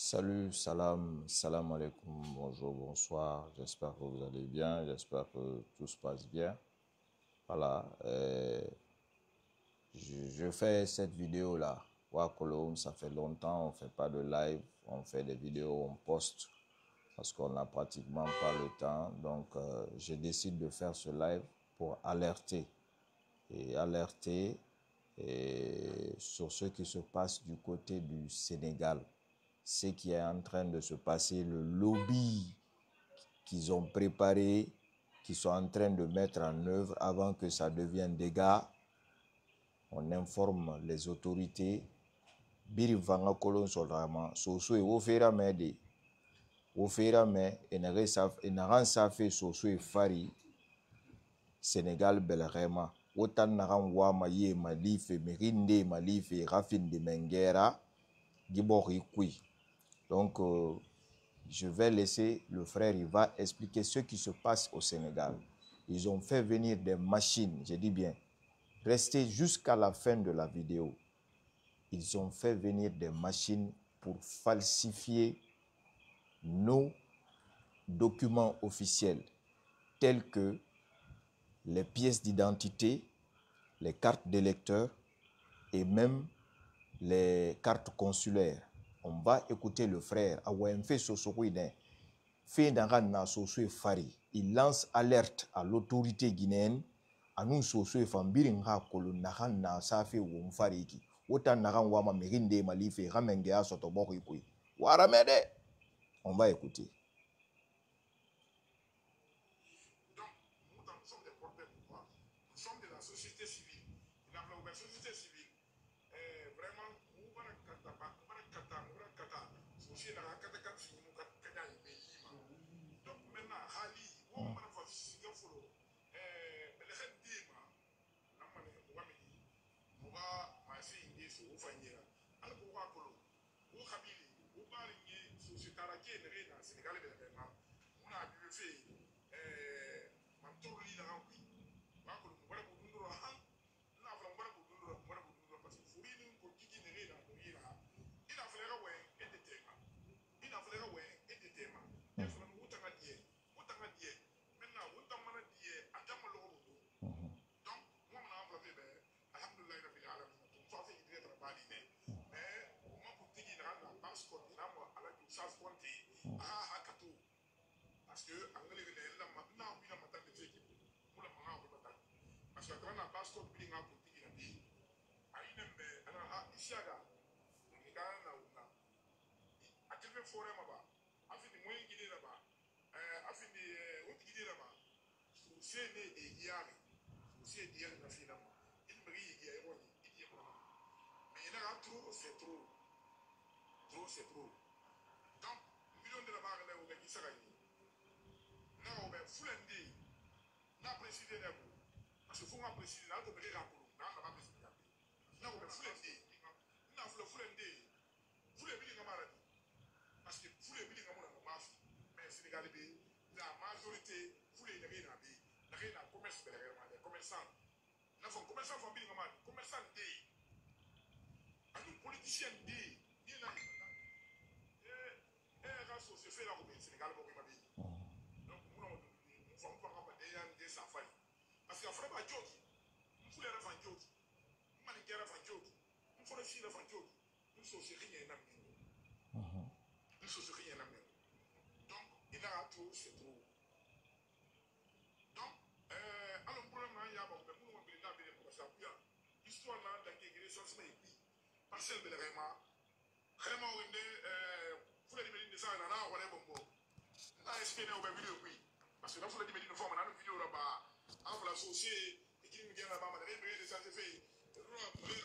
Salut, salam alaikum, bonjour, bonsoir, j'espère que vous allez bien, j'espère que tout se passe bien. Voilà, je fais cette vidéo-là. Wakolom, ça fait longtemps, on ne fait pas de live, on fait des vidéos, on poste parce qu'on n'a pratiquement pas le temps. Donc, je décide de faire ce live pour alerter sur ce qui se passe du côté du Sénégal. Ce qui est en train de se passer, le lobby qu'ils ont préparé, qu'ils sont en train de mettre en œuvre avant que ça devienne des dégâts. On informe les autorités. Biri vanga kolon solama soso e wofera mede wofera me enagan safe soso e fari Sénégal belrema wotan nagan wama ye malife merinde malife rafin de mengera gibori kui. Donc je vais laisser le frère, il va expliquer ce qui se passe au Sénégal. Ils ont fait venir des machines, je dis bien, restez jusqu'à la fin de la vidéo. Ils ont fait venir des machines pour falsifier nos documents officiels, tels que les pièces d'identité, les cartes d'électeurs et même les cartes consulaires. On va écouter le frère. Il lance alerte à l'autorité guinéenne. Anun soso fambiri nga kolo nahan na safe wo mfariki. Wota nahan wama merinde malife ramenge a sotoboko ikui. Waramede. On va écouter. Donc, nous sommes des porteurs de pouvoir. Nous sommes de la société civile. La société civile, vraiment, nous allons donc maintenant, Hali, on va faire ce qu'il faut. Le rendement, on va masser une des choses, on va dire, alors qu'on va pour au Kabili, au Baringé, société araké, le Réna, Sénégalais, on a dû faire, Mantouri, la Rampi, Bakul, voilà pour nous, n'a pas voilà pour nous, parce que vous voyez, pour qui n'est rien, il a fait la ouais, et des thèmes. Il a fait la ouais, et des thèmes. Il a fait la maintenant, on t'a mal dit, à Jamal. Donc, moi, on a fait, alhamdoulilah, on va faire une idée de la balle, mais moi, pour dire qu'il y a la base, quand il y a à la chose comptée, parce que, en réalité, là, maintenant, il y a un matin de fait, pour la maman, parce que quand la base, quand il y a un petit peu de vie, ici, il y a a quel forêt là-bas, a fait des moyens guidés là-bas, a fait des hautes guidés là-bas, c'est des diaries, c'est des diaries, il me rit, il y a un mais il y a trop, c'est trop. Trop, c'est trop. Donc, million de la barre là, on a dit ça. Là, on a foulé, on a précisé là, parce que faut qu'on précise là, on a précisé là, on a précisé là. Là, on a foulé, on a foulé, foulé billing à maladie. Parce que foulé billing à mon mafia, mais Sénégalais, la majorité, foulé les rien à vie, la rien à commerce, les commerçants. Là, faut commerçant, faut billing à maladie, commerçant D. À nous, politiciens D. Se fait là au Sénégal, donc nous sommes pas des safari. Parce qu'il faut pas joke. Nous voulons la fan joke. Nous allons faire la fan joke. Nous faut la fille la fan joke. Nous sommes rien à nous sommes rien à donc il a tout, c'est trop. Donc, alors le problème là, il y a bon, mais nous on peut pas bien parce que l'histoire là, dans les recherches mais puis parcelle de vraiment on est vous les dire ça là, on est bon. Là, expliquer au vidéo oui. Parce que là, vous l'avez dit une fois, on a une vidéo là-bas. On va l'associer et qui nous vient là-bas, on a des ça se fait.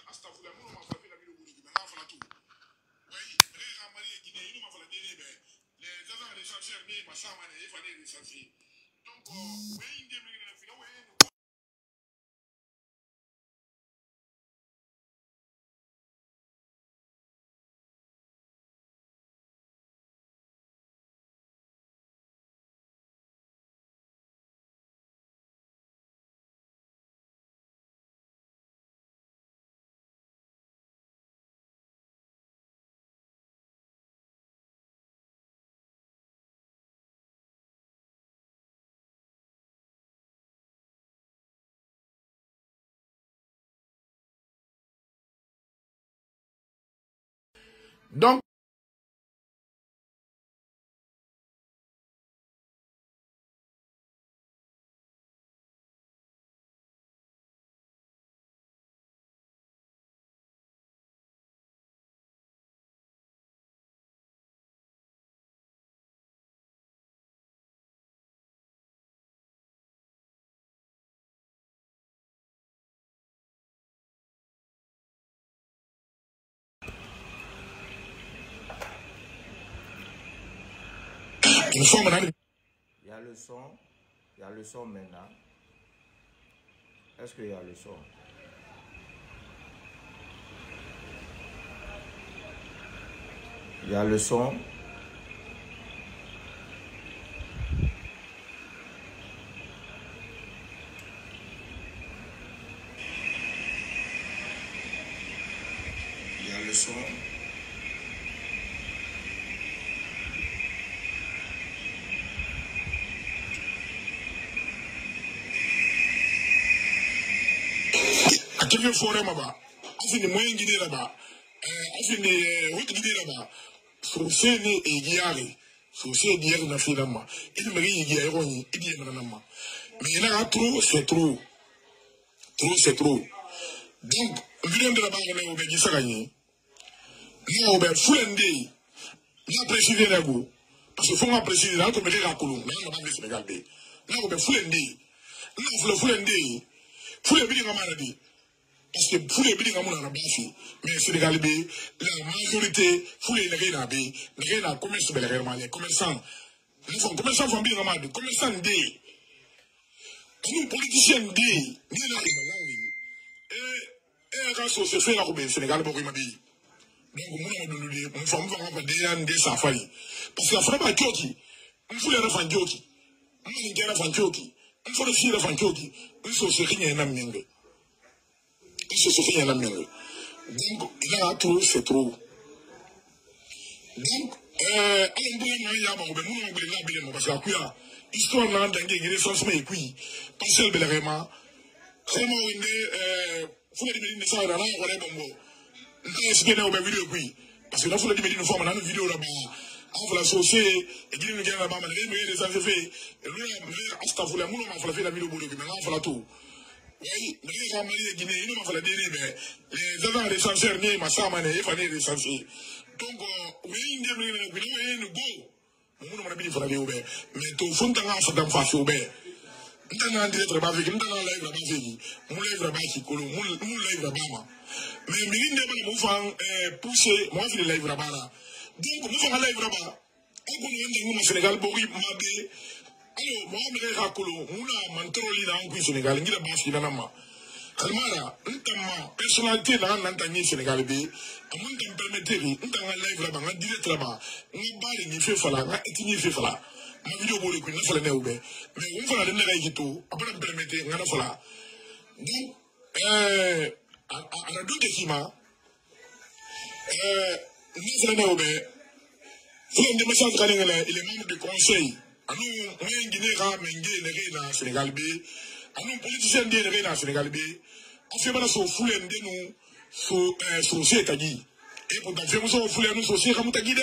Hasta vous la moule, on va faire la vidéo. Maintenant, on va tout. Oui, les Américains Guinéens, ils nous vont faire les agents de chercheurs, mais ma chambre, il fallait les chercher. Donc, oui, il y a des Donc, Il y a le son maintenant. Est-ce qu'il y a le son? Il y a le son. Il y a le son. Atelier forêt maba. Afini moyen guidé là-bas. Afini route guidé là-bas. Sosé ne egiare. Sosé dière na filama. Il me rit egiare roni. Il dit manama. Mais il y a trop, c'est trop. Trop, c'est trop. Donc, vidéo de la barre là au Bégi Sagani. Là au Bégi Foulendé. Là précisé là go. Parce que faut moi préciser là comme les racolons. Là on va pas se regarder. Là au Bégi Foulendé. Là Foulendé. Foulendé comme maladie. Parce que pour les billes, on a bâti, mais Sénégal, la majorité, pour les gens, les gens commerçants, les commerçants, commerçants font bien ramade, commerçants des, nous politiciens des, ni là, et quand se fait la robe, Sénégal, pour y m'habiller. Donc, on va des safaris. Parce que la femme a Kyoki, on fout les enfants Kyoki, on fout les enfants Kyoki, on fout les enfants Kyoki, on se fait rien à m'enlever. Se fait un ami. Donc, il a trop, c'est trop. Donc, parce que l'histoire n'a pas de sens, mais puis, parce que vraiment, vraiment, faut dire ça, on a un bon. Expliquer dans vidéo, puis, parce que là, faut dire une fois, on a une vidéo là-bas. On va l'associer, et dire que là-bas, on a des gens qui fait, et lui, on a fait la vidéo, mais on va la tout. Oui, les Américains Guinée, ils n'ont pas fait la dérive, mais les agents des censeurs, ils n'ont pas fait les censeurs. Donc, oui, ils ont go. On n'a pas fait la dérive, mais tout le monde a fait la face au bain. Nous avons dit que nous avons live là-bas, nous live là-bas, nous live là-bas. Mais nous avons poussé, moi, je live là-bas. Donc, nous avons live là-bas. On a Sénégal, Bori, Mabé. Alors, moi, je vais raconter, on a mantroli dans le Sénégal, il y a des gens qui ont Kalmara, personnalité dans l'antenne Sénégal, on permettre, on a live là-bas, on direct là-bas, on a ni fait fala, on a étigné fait fala. Ma vidéo pour le coup, on a fait le néobé. Mais on fait la dernière équito, après on permettre, on a fait là. Donc, à la deux questions, on a fait le néobé. Faut un message quand il est membre du conseil. Nous, on est Guinée, on est Sénégal, nous, politiciens, on est Sénégal, on fait pas ça, foule, nous, sur Tagi. Et pour faire ça, foule, nous, sur comme Tagi. Et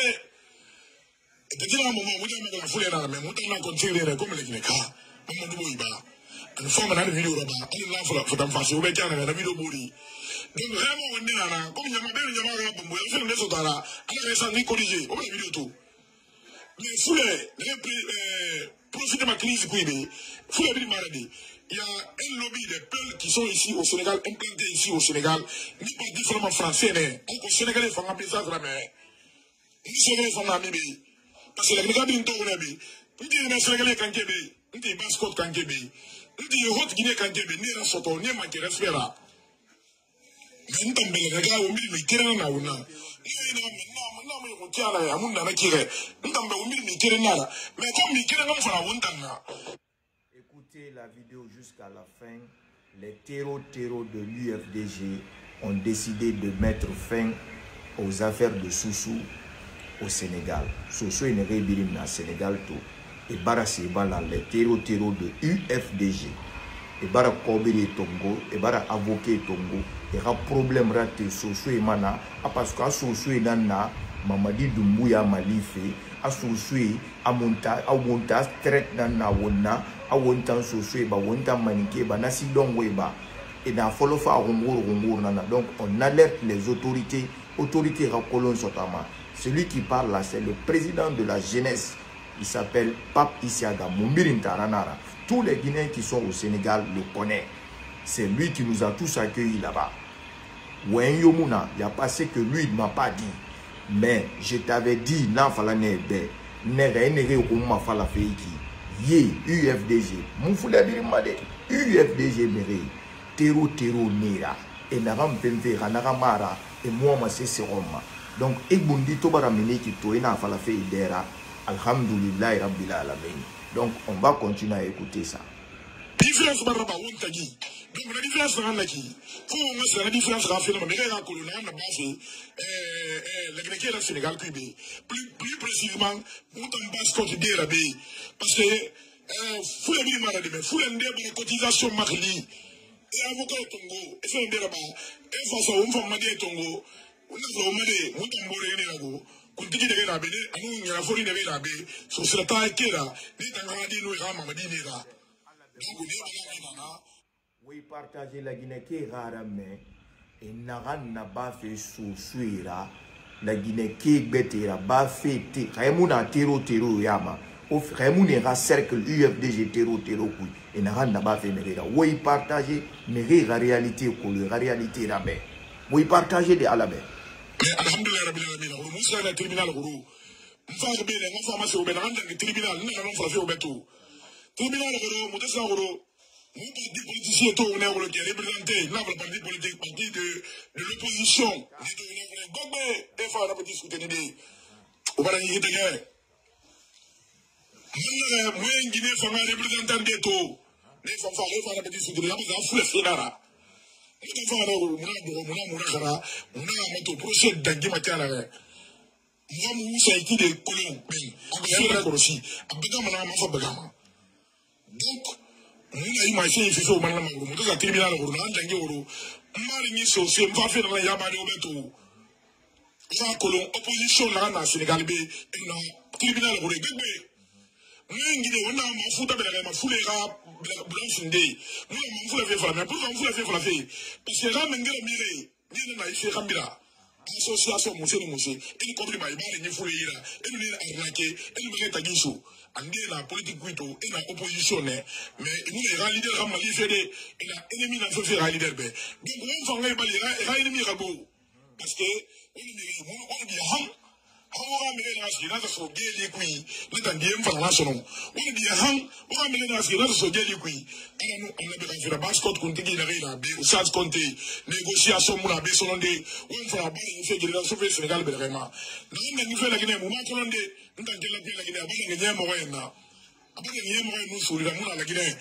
tu dis à un moment, vous avez la foule là, mais vous avez continué comme les Guinéens. On m'a dit, nous sommes dans la vidéo là-bas, on est là, faut t'en faire, on est dans la vidéo. Donc, vraiment, on est là, comme il y a ma belle, il y a ma grande, on fait des autres là, on a récemment corrigé, on a la vidéo tout. Mais foulez, profitez de ma crise, foulez de maladie. Il y a un lobby de peuls qui sont ici au Sénégal, implantés ici au Sénégal, ni pas différemment français, mais au Sénégalais, il faut un ça, mais les Sénégalais font un bébé. Parce que les Sénégalais sont un bébé. Nous disons les Sénégalais quand ils bébé, nous disons les Basques quand ils bébé, nous disons les Haute-Guinée quand ils bébé, ni la Soto, ni manquer respect là. Mais nous sommes les gars, on dit, mais qui est là, on a. Écoutez la vidéo jusqu'à la fin. Les terreaux de l'UFDG ont décidé de mettre fin aux affaires de Soussou au Sénégal. Soussou est révélé au Sénégal tout. Et bara Sebala, les terreaux de UFDG. Et bara Kobiri Tongo, et bara avocat Tongo. Il y a un problème raté Soussou et Mana, parce que Soussou est dans Mamadi Doumbouya Malife a sosui a monta straight na wona a wontan sosui ba wontan manike ba nasi don weba et dans follow fa rongour nana. Donc on alerte les autorités racolon sotama. Celui qui parle là c'est le président de la jeunesse, il s'appelle Pape Isiaga Mumbirin Taranara. Tous les Guinéens qui sont au Sénégal le connaissent. C'est lui qui nous a tous accueillis là-bas. Wen Yomuna, il n'y a pas ce que lui ne m'a pas dit. Mais je t'avais dit, non, fala nebe, nere ma fala feiki. Ye, UFDG, mon foulé birimade, UFDG mere, tero nera, et naram pemfe, naramara, et moi ma se seroma. Donc, ekbundi tobara mene ki toena fala fei dera, alhamdulillah rabbil alamin. Donc, on va continuer à écouter ça. Différence baraba wontagi. Donc la différence dans la qui faut on se la différence rafine mais la colonne na base la Guinée et le Sénégal plus précisément on en base côté de la baie parce que faut les minima de faut les des cotisations marli et avocat Tongo et c'est là-bas et face on va madier Tongo on a madier on tambore ne lago kuntiki de la baie anu nyala fori de la baie so sera ta kera ni tangana di no rama madini la donc on est là. Oui, partager la Guinée qui est rare, mais il n'a pas fait sous-suira. La Guinée qui est bête, il n'a pas fait. Raymond terreau, yama. Raymond est cercle UFDG terreau, il n'a pas fait. Oui, partager, mais la réalité, la réalité, la baie. Oui, partager de Alabé. Mais alhamdulillah, Rabbil Alamin, Moussa est le tribunal. M'far bien, l'information au Bénin, le tribunal, nous allons faire au Bétou. Tribunal, Moudessa, nous, parti politicien, on est représenté, nous avons le parti politique, parti de l'opposition. Nous avons discuté de l'idée. On va y aller. Moi, en Guinée, je suis représentant de tout. Les femmes, on va discuter de l'idée. On va faire ça. Donc, nous imaginons que c'est au Malam, nous avons tribunal, nous avons Marini Sosé, nous avons fait la Yamari au Beto. Nous avons opposition là, dans le Sénégal, et nous avons tribunal au Beto. Nous avons foutu avec la foule blanche. Nous avons fait la pourquoi on fait la fée? Parce que là, nous avons fait la association Moussé, et nous comprenons, il y a une foule, et nous avons arnaqué, et nous avons fait la politique et la opposition, mais nous avons leader à Mali, et la ennemi n'a pas fait un leader. Donc, on va faire un ennemi à Gabo. Parce que, on dit, on va mettre dans ce qu'il a sur Gay Liqui, nous avons dit, on va faire on dit, on va mettre dans ce qu'il a sur Gay Liqui. On a fait la base contre Kunti, au Sas Conte, négociation, on a besoin de, on va faire la base, on fait la sauver le Sénégal, vraiment. Nous avons fait la Guinée, nous avons fait nous avons la Guinée, nous avons fait nous sommes la Guinée,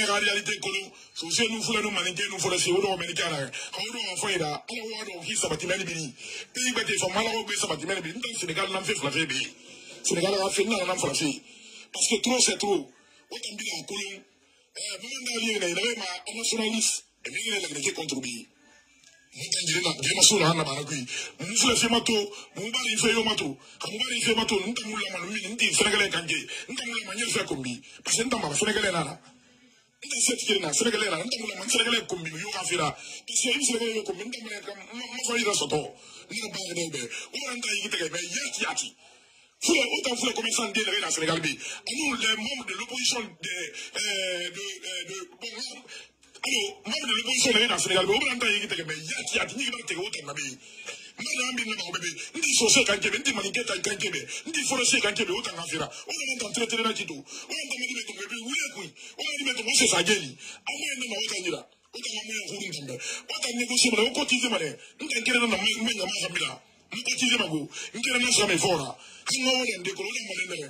la réalité, nous sommes nous voulons nous manipuler, nous voulons nous manipuler. On fait là, on va ça bâtiment béni. Pays bâti, faut malheureusement ça bâtiment béni. Dans le Sénégal, on a fait flatter béni. Sénégal a fait non, on a flatter. Parce que trop c'est trop. Autant bien en colon. Vous m'avez dit, il y a un nationaliste. Et bien il y a la Guinée qui contribue. Nous avons fait mato, nous avons fait mato, nous avons fait mato, nous avons fait Sénégalais kanké, nous avons manière faire combi, parce que nous avons Sénégalais là. Nous avons Sénégalais là, nous avons Sénégalais combi, nous avons fait là. Parce que nous Sénégalais combi, nous avons fait là soto, nous avons pas de bébé, nous avons fait yati. Autant vous les commerçants de la Sénégal, nous les membres de l'opposition alors, membre de l'opposition dans le Sénégal, on va entendre que il y a des gens qui ont été bébé. Madame Bin bébé, on dit société quand on dit maniquette quand on dit forestier quand on autant en faire. On va entendre traiter là tout. On va entendre mettre bébé où est couille. On va mettre c'est ça geli. À moi on autant dire. Autant moi on roule ndambe. Autant négocier on cotiser malé. On quand kere na menga ma sabila. On cotiser mago. On kere na jamais fora. On va on décoller malé.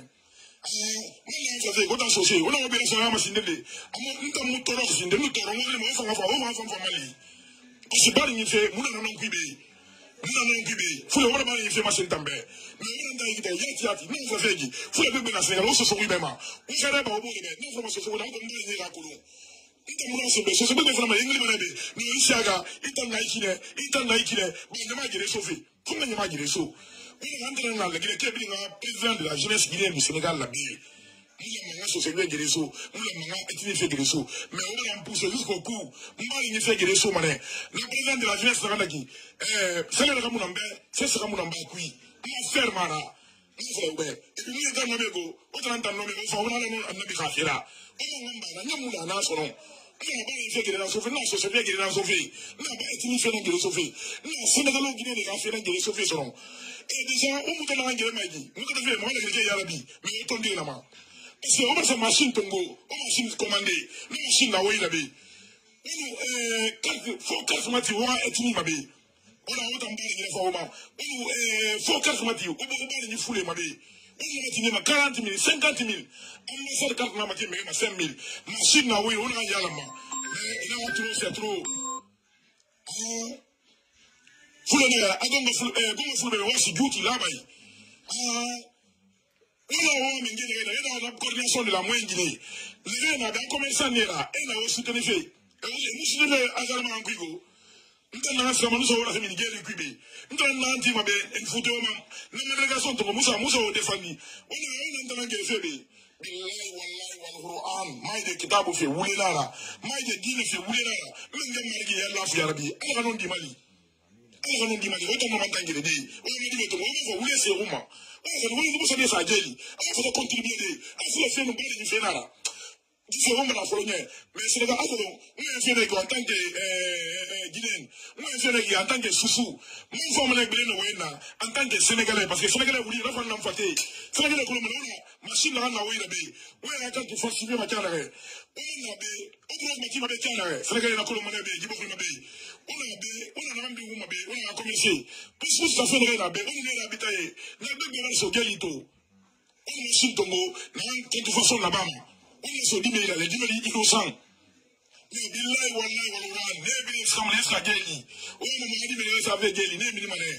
On a fait quoi dans ce sujet? On a obéi à sa machine de lait. On a monté leur machine de nous torons, on a fait Mali. Parce que pas une fait, on a non cuibé. On a non cuibé. Faut le voir mal fait machine també. Mais on a dit yati, nous on fait qui? Faut le bébé national, on se sauve même. On fait pas au bout de nous vraiment se sauve, on a comme deux ni la couleur. Ce bébé vraiment ingénieux bébé. Nous ici à gars, il t'en a ikine, bon ne m'a dit sauver. Comment ne m'a dit sauver? On rentre dans la président de la jeunesse guinéenne du Sénégal, la BIE. Moula société Guéresso, Moula ethnie fait Guéresso, mais on a poussé jusqu'au cou, Moula fait Guéresso, mané. Le président de la jeunesse Randaki, c'est le Ramounambé, c'est ce Ramounamba qui, on fait Mara, on fait, et puis nous, dans le Mégo, on entend le Mégo, on a un Nabikafira, on a un Yamoula, on a son nom. On n'a pas fait Guéresso, non, c'est bien Guéresso, on n'a pas ethnie fait Guéresso, non, Sénégal Guinée a fait Guéresso, son nom. Et déjà, on m'a dit que nous avons fait moi, les Arabi, mais on tombe là-bas. Parce que on a cette machine Tongo, on machine commandée, la machine là où il a vu. On faut 4 matins, on a ethnie mabé. On a autant de gens format. On faut 4 matins, on peut pas les fouler mabé. On a 40 000, 50 000. On a 4 matins, mais 5 000. Machine là où on a yalama. Mais là, on c'est trop. Fulana, agonga fulbe wasi duty labai. La coordination de la moyenne Guinée. Les gens ont commencé à dire, et là aussi, tenez fait. Nous sommes à Anguigo. Nous avons fait un Miguel et Cubé. Nous avons fait une photo. La délégation de Moussa au défendu. On a un fait. Maïde Kitabu fait Woulela. Maïde Guinée fait Woulela. Même Margui et Allah Fiarabi. Alors, on dit Mali. On a dit Mali. On a dit Mali. On a dit Mali. On a dit ça geli on faut contribuer on faut faire nous parler du fénara du fait on la folonien mais c'est pas attends on fait des en tant que guinéen on fait en tant que sousou mon forme les guinéens wena en tant que sénégalais parce que sénégalais vous dire on faté sénégalais ko on machine là na wena be on a quand tu faut suivre ma canard on a be on doit mettre ma canard sénégalais na ko mo be jibo ko be on a rendu ma be on a commencé parce que ça fait rien be on est habité na be so gelito on est sur Tongo na de façon là-bas on est sur Dimé là les Dimé innocent mais billahi wallahi wallahi ne bi sam les ka geli on a mo Dimé ça veut geli ne bi mané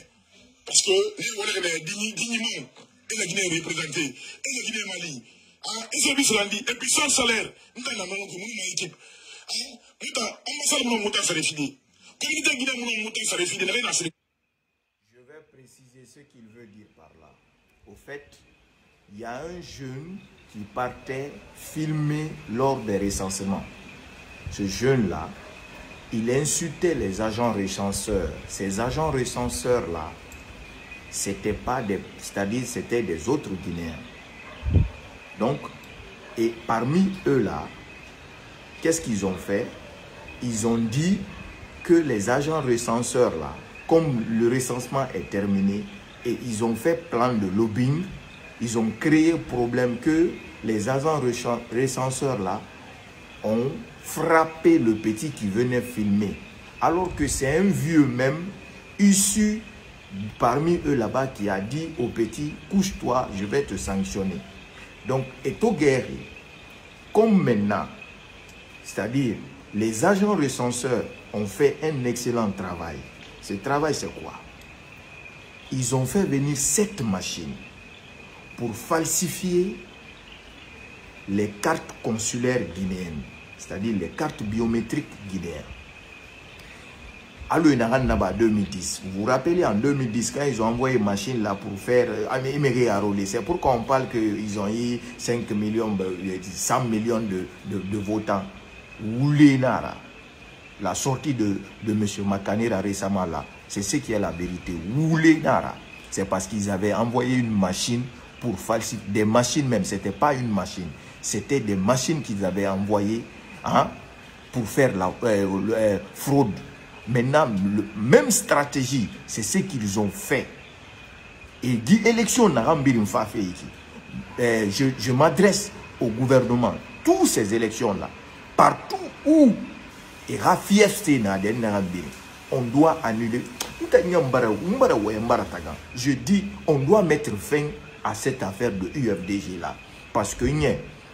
parce que les wala dignement et la Guinée représentée et la Guinée Mali et service rendu et puis sans salaire nous dans la maison pour une équipe nous ambassade nous monter faire fini communauté Guinée nous monter faire fini là dans. Je vais préciser ce qu'il veut dire par là. Au fait, il y a un jeune qui partait filmer lors des recensements. Ce jeune-là, il insultait les agents recenseurs. Ces agents recenseurs-là, c'était pas des, c'est-à-dire c'était des autres Guinéens. Donc, et parmi eux-là, qu'est-ce qu'ils ont fait? Ils ont dit que les agents recenseurs-là, comme le recensement est terminé, et ils ont fait plan de lobbying, ils ont créé problème que les agents recenseurs-là ont frappé le petit qui venait filmer. Alors que c'est un vieux même, issu parmi eux là-bas, qui a dit au petit, couche-toi, je vais te sanctionner. Donc, Eto Guerri, comme maintenant, c'est-à-dire les agents recenseurs ont fait un excellent travail. Ce travail, c'est quoi? Ils ont fait venir 7 machines pour falsifier les cartes consulaires guinéennes, c'est-à-dire les cartes biométriques guinéennes. Alors, 2010, vous vous rappelez en 2010, quand ils ont envoyé une machine là pour faire c'est pourquoi on parle qu'ils ont eu 5 millions, 100 millions de votants. Woulenara, la sortie de M. Makanera récemment là, c'est ce qui est la vérité. Woulenara, c'est parce qu'ils avaient envoyé une machine pour falsifier, des machines même, c'était pas une machine, c'était des machines qu'ils avaient envoyées pour faire la fraude. Maintenant, même stratégie, c'est ce qu'ils ont fait. Et dit élection, je m'adresse au gouvernement. Toutes ces élections-là, partout où on doit annuler. Je dis, on doit mettre fin à cette affaire de UFDG là. Parce que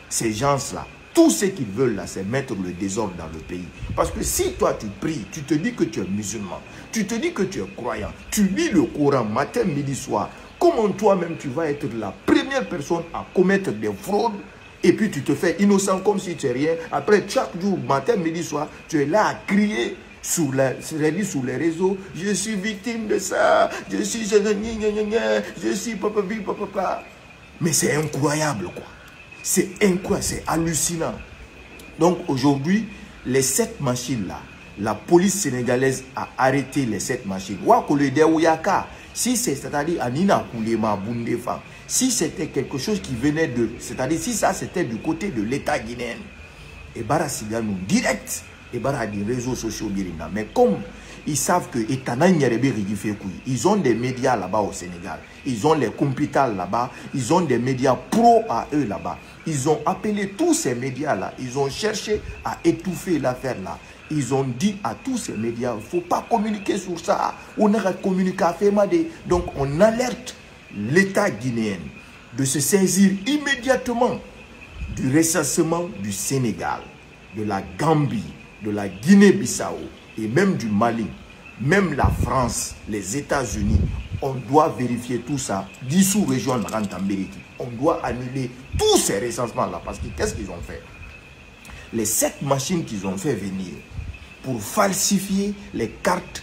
ces gens-là, tout ce qu'ils veulent là, c'est mettre le désordre dans le pays. Parce que si toi tu pries, tu te dis que tu es musulman, tu te dis que tu es croyant, tu lis le Coran matin, midi, soir, comment toi-même tu vas être la première personne à commettre des fraudes et puis tu te fais innocent comme si tu es rien. Après chaque jour, matin, midi, soir, tu es là à crier sur les réseaux, je suis victime de ça, je suis papa. Mais c'est incroyable, quoi. C'est incroyable, c'est hallucinant. Donc aujourd'hui, les 7 machines-là, la police sénégalaise a arrêté les 7 machines. Si c'est-à-dire Anina Koulema Bundefa, si c'était quelque chose qui venait de, c'est-à-dire si ça c'était du côté de l'État guinéen, et bara nous direct, et bara des réseaux sociaux birina. Mais comme ils savent que ils ont des médias là-bas au Sénégal, ils ont les compitales là-bas, ils ont des médias pro à eux là-bas. Ils ont appelé tous ces médias-là, ils ont cherché à étouffer l'affaire là. Ils ont dit à tous ces médias, il ne faut pas communiquer sur ça. On a communiqué à Femade. Donc on alerte l'État guinéen de se saisir immédiatement du recensement du Sénégal, de la Gambie, de la Guinée-Bissau et même du Mali, même la France, les États-Unis. On doit vérifier tout ça. 10 sous-régions de Rantambériki. On doit annuler tous ces recensements-là. Parce que qu'est-ce qu'ils ont fait? Les 7 machines qu'ils ont fait venir pour falsifier les cartes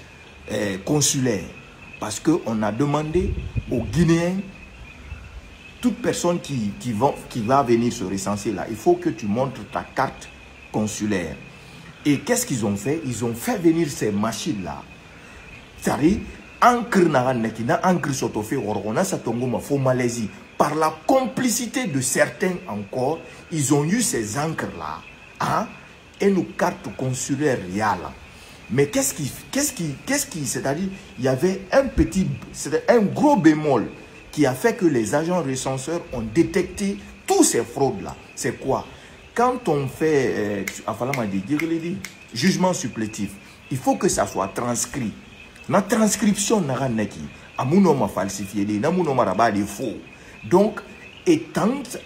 consulaires. Parce qu'on a demandé aux Guinéens, toute personne qui va venir se recenser là, il faut que tu montres ta carte consulaire. Et qu'est-ce qu'ils ont fait? Ils ont fait venir ces machines-là. C'est-à-dire, par la complicité de certains encore, ils ont eu ces encres-là. Hein? Et nos cartes consulaires réales. Mais qu'est-ce qui c'est-à-dire, il y avait un gros bémol qui a fait que les agents recenseurs ont détecté tous ces fraudes-là. C'est quoi? Quand on fait, jugement supplétif, il faut que ça soit transcrit. La transcription n'a pas falsifié, n'a pas faux. Donc, et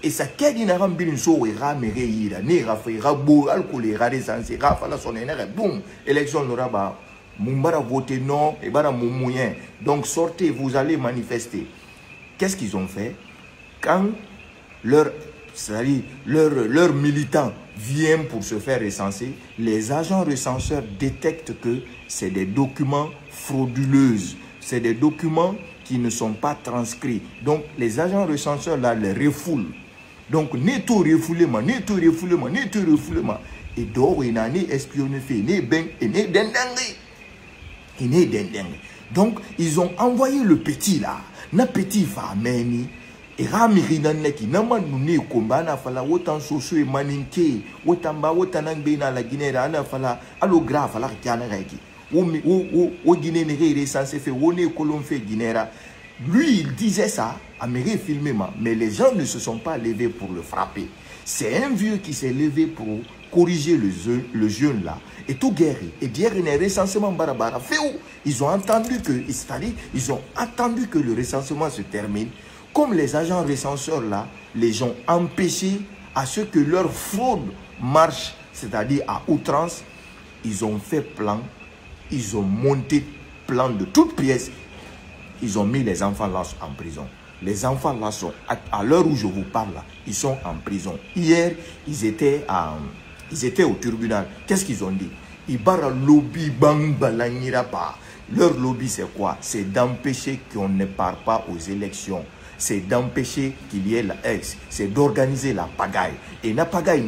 ça qu'est dit n'aram bin so ira mereira ne rafa bo alcool ira recensé rafa la son boum élection n'aura pas mumbara voter non et bara moyen. Donc sortez, vous allez manifester. Qu'est-ce qu'ils ont fait? Quand leurs militants viennent pour se faire recenser, les agents recenseurs détectent que c'est des documents frauduleux, c'est des documents qui ne sont pas transcrits. Donc, les agents recenseurs là les refoulent. Donc, n'est tout refoulement. Et d'or, il n'a ni espionné fait, ni ben, et ni dendengue. Donc, ils ont envoyé le petit là, na petit fameni, et ramirina neki, nama nune komba na fala, wotan soso et maninke, wotamba, wotanangbe na la Guinée, na fala, allogra fala, kiana reki. Au Guinée n'est censé faire, on est colon fait Guinéra. Lui, il disait ça, Amérique filmé, mais les gens ne se sont pas levés pour le frapper. C'est un vieux qui s'est levé pour corriger le jeune là. Et tout guéri. Et dire qu'il est recensement barabara. Ils ont attendu que le recensement se termine. Comme les agents recenseurs là, les ont empêchés à ce que leur fraude marche, c'est-à-dire à outrance, ils ont fait plan. Ils ont monté plan de toutes pièces. Ils ont mis les enfants là en prison. Les enfants là sont, à l'heure où je vous parle, là, ils sont en prison. Hier, ils étaient au tribunal. Qu'est-ce qu'ils ont dit? Ibara lobby bang balangira pas. Leur lobby c'est quoi? C'est d'empêcher qu'on ne part pas aux élections. C'est d'empêcher qu'il y ait la ex. C'est d'organiser la pagaille. Et la pagaille,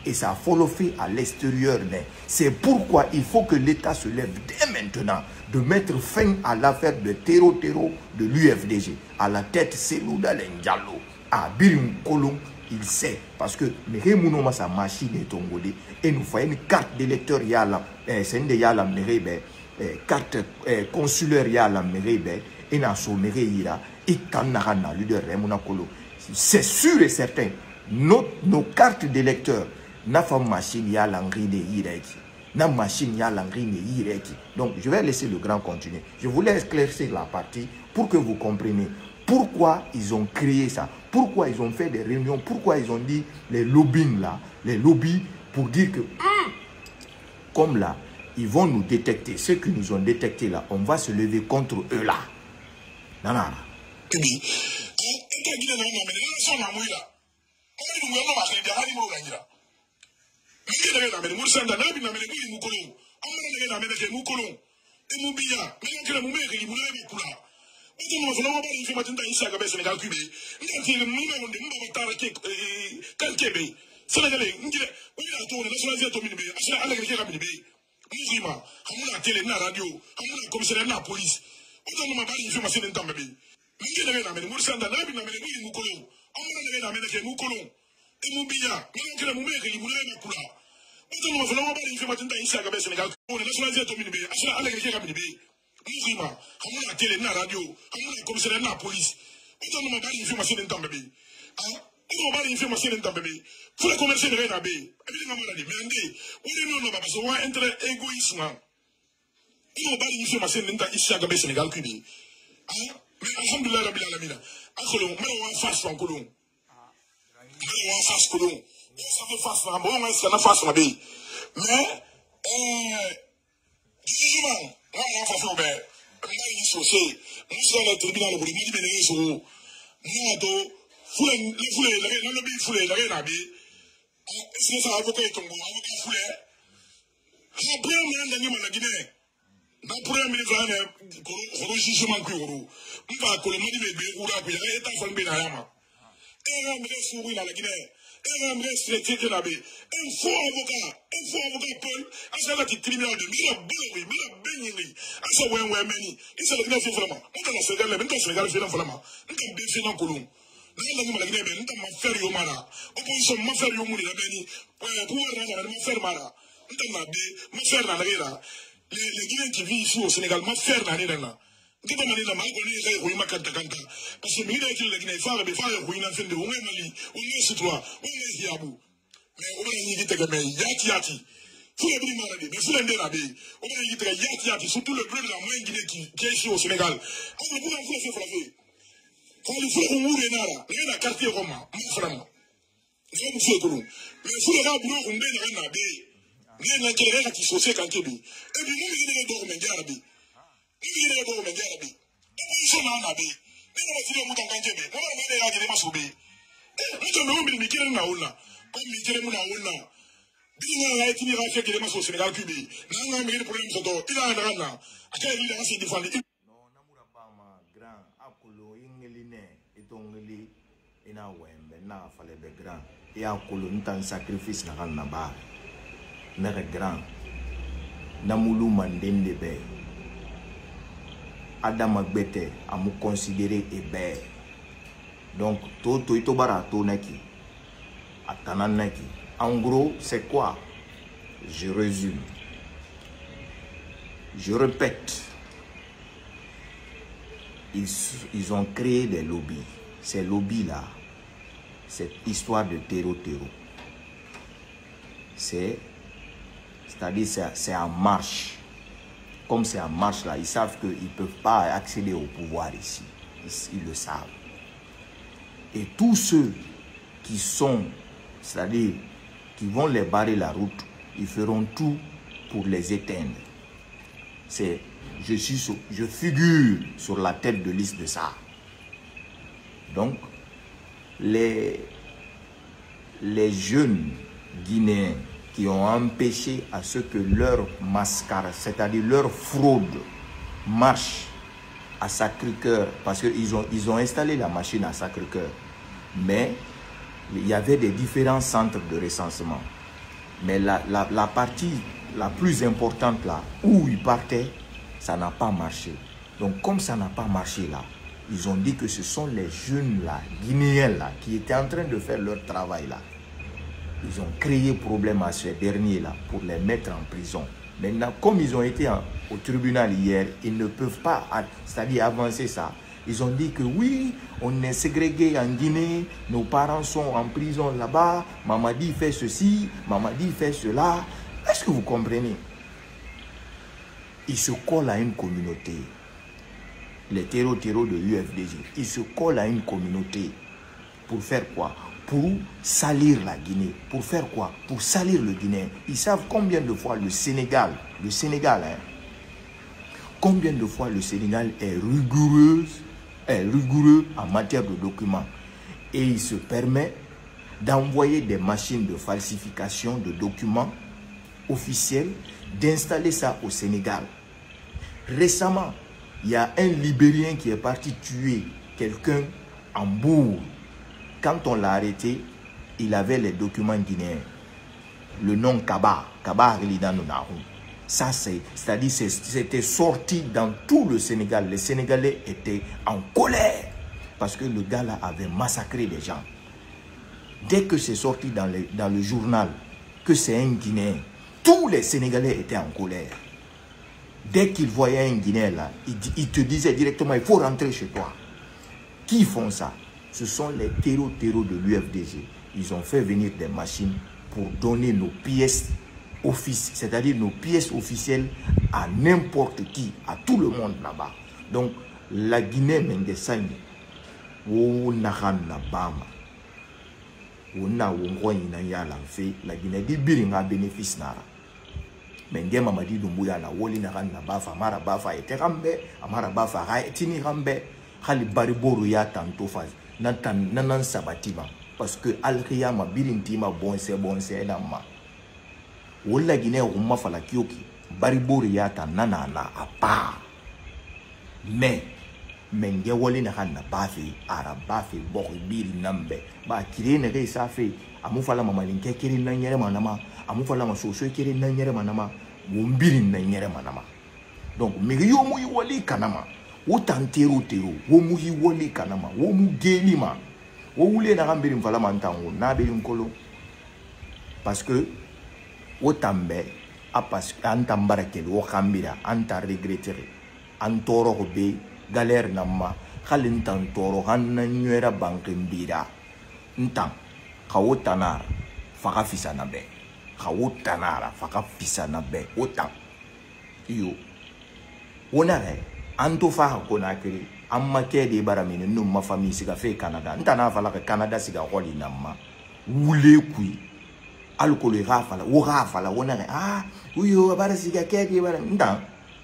et ça a fait à l'extérieur. C'est pourquoi il faut que l'État se lève dès maintenant de mettre fin à l'affaire de terreau de l'UFDG. À la tête, c'est Louda Lendialo. À Birim Kolong, il sait. Parce que Mounouma, sa machine est tongolais. Et nous faisons une carte d'électeur, il y a la carte consulaire, il y a la mairie, et na sommerie, il y a c'est sûr et certain. Nos cartes d'électeurs, n'a pas machine ya l'angri de Ireki. Na machine ya l'angri de Ireki. Donc je vais laisser le grand continuer. Je voulais éclaircir la partie pour que vous compreniez pourquoi ils ont créé ça, pourquoi ils ont fait des réunions, pourquoi ils ont dit les lobbying là, les lobbies pour dire que comme là, ils vont nous détecter. Ceux qui nous ont détectés là, on va se lever contre eux là. Non, non. amana ne na mena ke mu kolon e mu biya me ke la mu me ke mu le kula oto no fona ba ni fema tinda isa ga be Senegal kube ndanti le mu na nde mu ba tara ke kalkebe Sénégalais ngire o ya to na nationalité to minibe asha ala ke ka minibe muzima hamuna tele na radio hamuna commissaire na police oto no ma ba ni fema sene ntambe be ngire na mena mu sanda na bi na mena mu kolon amana ne na mena ke mu kolon e mu biya me ke la mu me ke mu le kula oto no fona ba ni fema tinda isa ga be Senegal ko na nationalité to minibe asha ala ke ka minibe muzima hamuna tele na radio hamuna commissaire na police oto no ma ba ni fema sene ntambe be on va y faire ma scène bébé. Faut le commercer de rien à bé. Et puis, on va dire, mais on ne va pas se voir entre égoïsme. On va y faire ma scène ici à Gabé Sénégal Cubi. Mais alhamdoulilah, Rabbi Alamina. À Colomb, mais on va face en Colomb. Mais on va face Colomb. Ça fait face en bon, c'est la face en bé. Mais, justement, on va faire au bé. On va y saucer. Nous sommes dans le tribunal, on va y bénéficer sur nous. Nous, Foule, le lobby foule, la reine abi. C'est ça, avocat et Congo, avocat foule. Après, on a gagné la Guinée. Après, on a gagné le jugement qui est au on va coller le bébé, ou la bébé, et t'as fait le bénayama. Et on me sourit la Guinée. Et on me laisse les titres là-bas. Un faux avocat, Paul, à ce qui tribunal de Mila Bouri, Mila Bénini, à ce ouais, Meni. Et c'est le Guinée fait vraiment. On a se regarder, mais on se regarde vraiment. On a bien fait dans Colomb. Nous avons dit que nous faire yomara. Opposition ma faire yomuni la beni. Pouvoir ma faire mara. Nous avons dit ma faire la nera. Les Guinéens qui vivent ici au Sénégal ma faire la nera. Nous avons dit que nous avons dit que parce que les Guinéens font des faire ruiner fin de on est Mali, on est Citois, on est Hiabou. Mais on a dit que yati. Faut le dire malade, mais faut l'aider la bé. On a dit que yati surtout le bleu de la moyenne Guinée qui est ici au Sénégal. On ne peut pas faire frapper. Quand il faut qu'on moure nara, il y a un quartier romain, mon frère. Il faut que vous mais il faut les gens boulot qu'on donne rien à bé. Il y a un quelqu'un qui s'ossait quand il dit. Et puis nous, il y a des dorments garabé. Il y a des dorments garabé. Ils sont là en abé. Mais on va tirer mon temps quand il dit. On va aller là, il est massoubi. Nous sommes là, mais qui est là, comme il est là, il a été mis à faire qu'il est massou au Sénégal Cubi. Nous avons des problèmes sur toi. Il a un rana. À quel il a assez défendu. Ina wembe na fale be grand ya kolo ntan sacrifice na kan na ba na grand na mulu mandende be Adam Agbete amu considéré ebe donc to ito bara to naki atana naki en gros c'est quoi? Je résume, je répète, ils ont créé des lobbies. Ces lobbies-là, cette histoire de terreau, c'est-à-dire c'est en marche. Comme c'est en marche là, ils savent qu'ils ne peuvent pas accéder au pouvoir ici. Ils le savent. Et tous ceux qui sont, c'est-à-dire qui vont les barrer la route, ils feront tout pour les éteindre. Je figure sur la tête de liste de ça. Donc, les jeunes Guinéens qui ont empêché à ce que leur mascara, c'est-à-dire leur fraude, marche à Sacré-Cœur, parce qu'ils ont installé la machine à Sacré-Cœur, mais il y avait des différents centres de recensement. Mais la partie la plus importante là, où ils partaient, ça n'a pas marché. Donc, comme ça n'a pas marché là, ils ont dit que ce sont les jeunes là, Guinéens là, qui étaient en train de faire leur travail là. Ils ont créé problème à ces derniers là pour les mettre en prison. Maintenant, comme ils ont été au tribunal hier, ils ne peuvent pas, c'est-à-dire avancer ça. Ils ont dit que oui, on est ségrégué en Guinée, nos parents sont en prison là-bas, Mamadi fait ceci, Mamadi fait cela. Est-ce que vous comprenez? Ils se collent à une communauté. Les terreaux de l'UFDG, ils se collent à une communauté. Pour faire quoi? Pour salir la Guinée. Pour faire quoi? Pour salir le Guinéen. Ils savent combien de fois le Sénégal, hein, combien de fois le Sénégal est rigoureux en matière de documents. Et il se permet d'envoyer des machines de falsification de documents officiel d'installer ça au Sénégal. Récemment, il y a un Libérien qui est parti tuer quelqu'un en Bourg. Quand on l'a arrêté, il avait les documents guinéens. Le nom Kaba, Kaba Rilidano Nahou. Ça, c'est-à-dire c'était sorti dans tout le Sénégal. Les Sénégalais étaient en colère parce que le gars là avait massacré des gens. Dès que c'est sorti dans le journal que c'est un Guinéen, tous les Sénégalais étaient en colère. Dès qu'ils voyaient un Guinéen là, ils te disaient directement, il faut rentrer chez toi. Qui font ça? Ce sont les terreaux de l'UFDG. Ils ont fait venir des machines pour donner nos pièces c'est-à-dire nos pièces officielles à n'importe qui, à tout le monde là-bas. Donc, la Guinée Mengesani, la Guinée dit biringa bénéfice nara. Menge mamadi dumbuya na woli na ran na bafa mara bafa ete rambe amara bafa ha etini rambe khali bariboru ya tanto faz nan sabatiba parce que alkhiyama birintima bonse na ma wala Guinée umma fala kioki bariboru ya ta nanana apa mais menge woli na ran na bafi arabafi bori biri nambe ba kirene re safi amufala mamalinke kiri na nyere manama amufala masoso kiri na nyere manama wombiri na nyere manama. Donc miriyo mu woli kanama wo tantero tero wo mu woli kanama wo mu gelima wo wule na gambiri mfala mantango na beli nkolo parce que wo tambe apas antambara kel wo khambira anta regretter antoro be galère namma khalin tantoro hanna nyera banke mbira ntam kawo tanar faka fisa na be kawo tanara faka fisa na be otam yo onare anto fa ko na kiri amma ke de baramini num ma famille siga fe Canada ntana fala ka Canada siga holi namma wule kui alcool rafala wo rafala onare uyo bara siga ke de bara ndan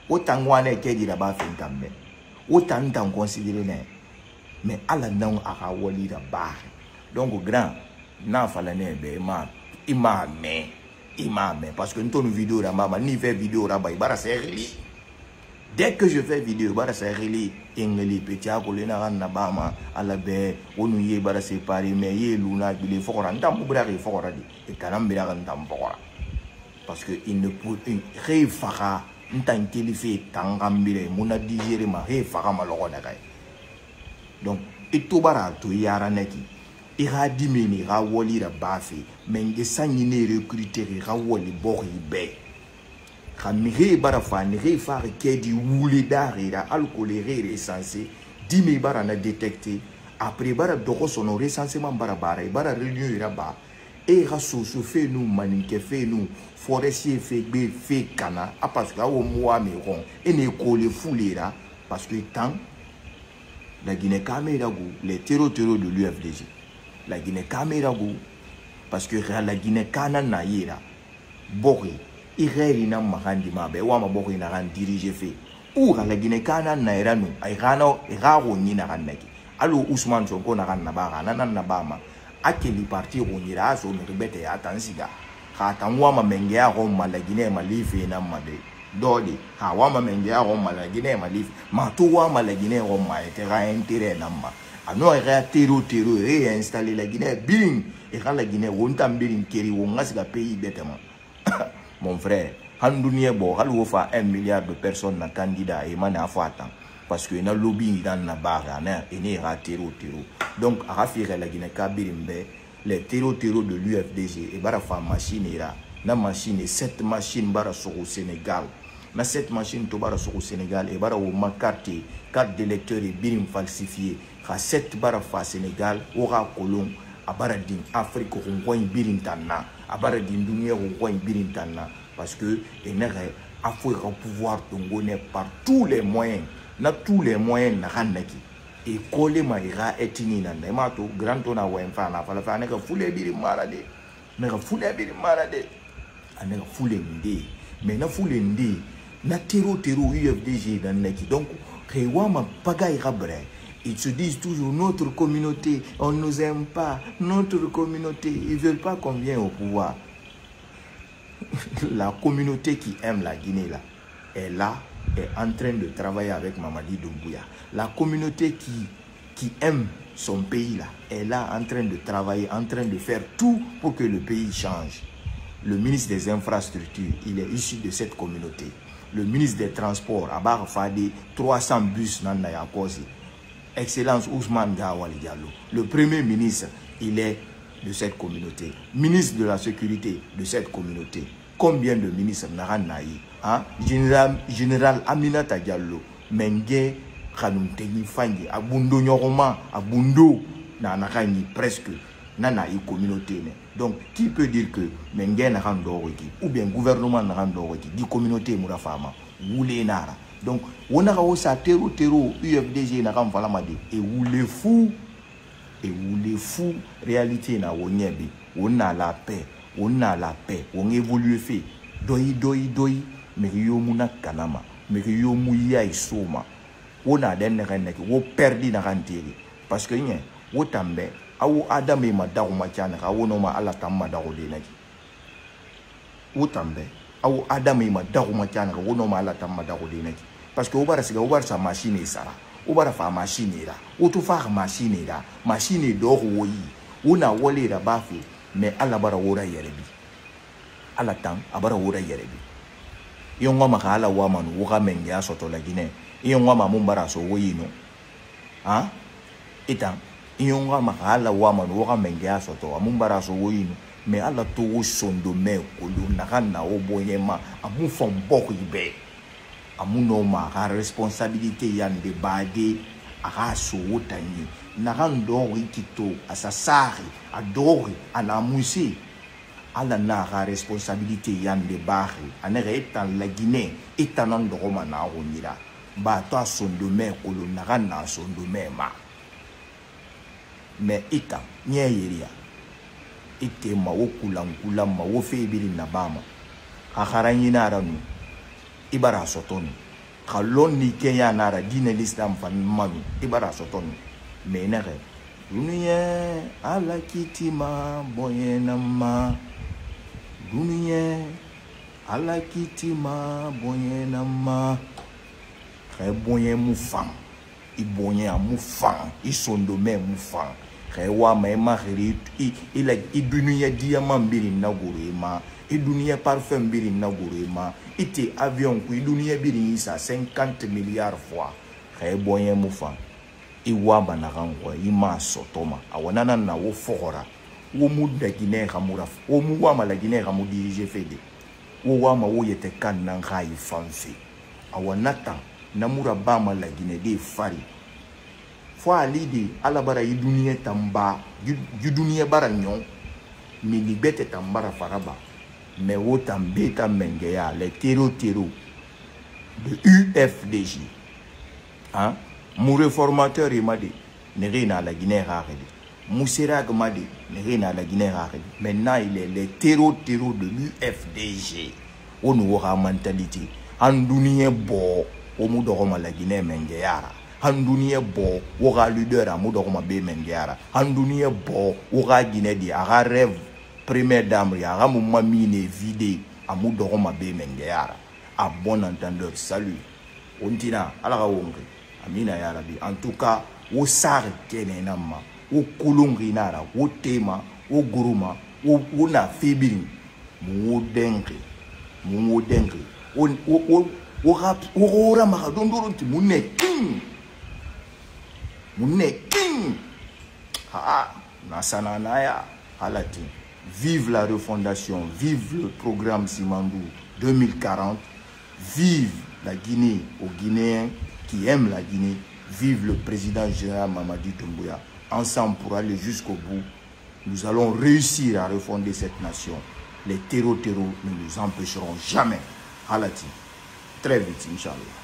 otangwane ke di da ba fe ntambe otan considérer ne mais ala non aka woli da ba donc grand na fala ne be imame parce que nous tourne vidéo là maman ni fait vidéo là bara serili dès que je fais vidéo bara serili engeli petit akole na ran na bama ala be wonu ye bara séparé mais ye luna bile fokora ndam bra re fokora di e kanam bira kan ndam fokora parce que il ne peut re fara ntankeli fait tangambire mona digérer ma re fara maloko na kay donc itubara to yara neki ira dimini ra woli ra bafi menge sangi ne recruter ra woli bori be khamire bara fa ni re fa ke di wuli darira alcool re censé dimi bara na détecter après bara doko sono recensement bara réunion ira ba et ra soso fait nous maninke fait nous forestier fait be fait kana parce que au mois mais ron et ne coller foulera parce que tant la Guinée caméra les terreaux de l'UFDG la Guinée caméra parce que la Guinée kana na yera bori ireri na mahandi mabe wa mabori na ran diriger fait ou la Guinée kana na iranu ay rano iraro ni na ranaki allo Ousmane Sonko na ran na ba na bama akeli parti onira so no rebete atansiga khatangwa mamenge ya Roma la Guinée malife na made dodi hawa mamenge ya Roma la Guinée malife matuwa la Guinée Roma etera intérêt namma ano era tero installer la Guinée bing et la Guinée wontam birin keri wonga la pays bêtement mon frère handunie bo halu fa 1 milliard de personnes na candidat et mana fata parce que na lobby dans na barra na ene era tero donc a rafire la Guinée kabirimbe les terreaux de l'UFDG et bara fa machine era na machine 7 machines bara au Sénégal na 7 machines to bara au Sénégal et bara o carte d'électeur et birim falsifié à 7 bara fa Sénégal ora kolon a bara din Afrique ko birim tanna a bara din dunia ko birim tanna parce que enere Afrique au pouvoir tongolais par tous les moyens na ranaki et coller ma ira etini na mato grand on a wenfa na fala fa ne ka fule birim marade ne ka fule birim marade ane ka fule ndi mais na fule ndi na terreau UFDG dans neki donc Rewama Pagaï Rabre, ils se disent toujours notre communauté, on ne nous aime pas, notre communauté, ils ne veulent pas qu'on vienne au pouvoir. la communauté qui aime la Guinée là, est là, est en train de travailler avec Mamadi Doumbouya. La communauté qui aime son pays là, est là en train de travailler, en train de faire tout pour que le pays change. Le ministre des Infrastructures, il est issu de cette communauté. Le ministre des Transports, Abar Fadi, 300 bus dans Nayakosi. Excellence Ousmane Gawali Diallo. Le premier ministre, il est de cette communauté. Ministre de la Sécurité de cette communauté. Combien de ministres Naran Naï, hein? Général Aminata Diallo, Mengue, Khanounteni Fangi, Abundo Nyoroma, Abundo, Nanakani presque, Nanaï communauté. Donc, qui peut dire que Mengue Naran Doriki, ou bien gouvernement Naran Doriki, dit communauté Mourafama, ou les Nara. Donc, on a aussi terreau, UFDG Naran Falamade, et où les fous, réalité na wonyebi, on a la paix, on évolue fait, doi, mais yo muna kanama, mais yo mouya isoma, on a den renek, on perdi na rentiri, parce que yen, on tambe, aou adam et madaro machana, aou noma ala tamma daro de neki, on tambe, aou adam et madaro machana, aou noma ala tamma daro de neki, parce que on va sa machine et ça. O bara fa machine là o to fa machine là machine do woyi una wole da bafi mais ala bara wora yerebi ala tam abara wora yerebi iyo ngoma kala wa manu wo kamenge ya soto la Guinée iyo ngoma mumbara so woyi no ha itam iyo ngoma kala wa manu wo kamenge ya soto mumbara so woyi no mais ala to wo sondo me ko lu na kana o boyema amu fon boko ibe amunoma a responsabilité yande bade a so wotani narando wikito asasari adori ana musi ala na responsabilité yande bari anere etan la Guinée etan ndoroma na onira ba to sondo me kolo narana sondo mema mais etan nyeyeria ite ma wokula nkula ma wo febiri na bama akharanyina ranu ibara sotonu kalon ni kenya nara dine l'islam fan manu ibara sotonu menere dunia ala kitima boyenama dunia ala kitima boyenama très boyen moufan ibonye moufan isondo me moufan rewa ma khiri ila idunia diamant biri nagurema idunia parfum biri nagurema ite avion ku idunia biri sa 50 milliards fois khay boyen mufa iwamba na rangwa ima sotoma awanana na wo fogora wo mudda Guinée kamura wo muwama la Guinée kamu dirige fede wo wama wo yete kan nan khay fanfi awanata namura bama la Guinée de fari fo alide alabara idunia tamba idunia bara nyon mi libete tambara faraba mais autant bêta mengeya les terreaux de UFDJ hein mon réformateur il m'a dit ne rien à la Guinée arrêté Moussirag m'a dit ne rien à la Guinée arrêté maintenant il est les terreaux de l'UFDG on aura mentalité en dunia bo o mudoroma la Guinée mengeya en dunia bo aura leader à mudoroma be mengeya en dunia bo aura Guinée di ara rêve première dame ya ramu mamine vide amu doroma be mengeyara à bon entendeur salut ontina ala wongri amina ya rabbi en tout cas wo sar kenenama wo kulungi nara wo tema wo guruma wo na fibiri mu dengi wo ra ma dondorunti munne king ha nasana naya halati. Vive la refondation, vive le programme Simandou 2040, vive la Guinée aux Guinéens qui aiment la Guinée, vive le président général Mamadi Doumbouya. Ensemble pour aller jusqu'au bout, nous allons réussir à refonder cette nation. Les terreaux ne nous empêcheront jamais. Halati. Très vite, Inch'Allah.